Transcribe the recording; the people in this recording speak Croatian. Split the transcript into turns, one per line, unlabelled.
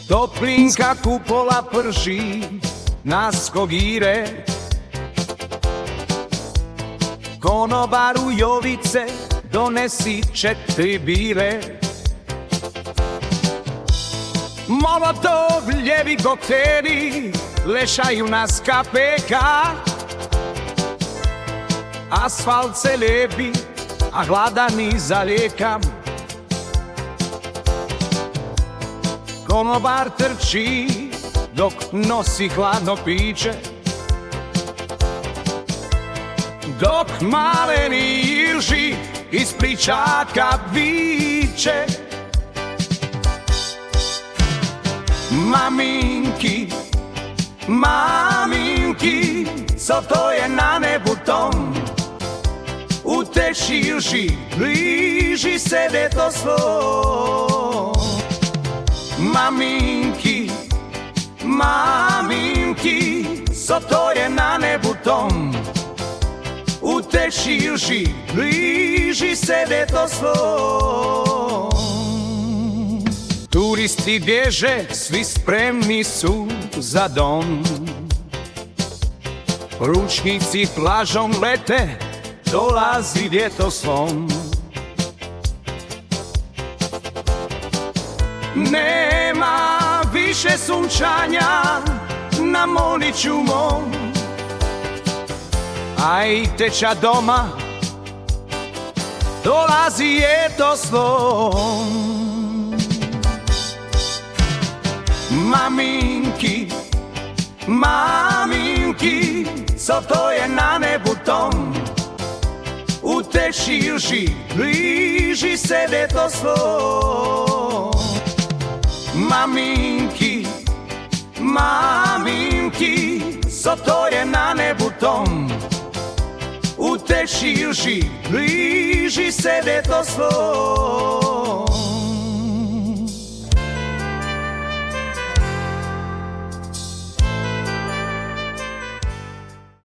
Toplinka kupola prži na skogire. Konobaru Jovice donesi 4 bire. Molotov, ljevi kokteri lešaju nas kapeka. Asfalt se lepi, a gladani za lijekam. Konobar trči dok nosi hladno piće, dok maleni Irži iz plićaka viče. Maminki, maminki, co to je na nebu tom? U te širži bliži se deto slo. Maminki, maminki, co to je na nebu tom? U te širži bliži se deto slo. Turisti bježe, svi spremni su za dom. Ručnici plažom lete, dolazi ljetosvom. Nema više sunčanja na Moniću mom, a i teča doma dolazi ljetosvom. Maminki, maminki, co to je na nebu tom? U te širži bliži se deto slo. Maminki, maminki, co to je na nebu tom? U te širži bliži se deto slo.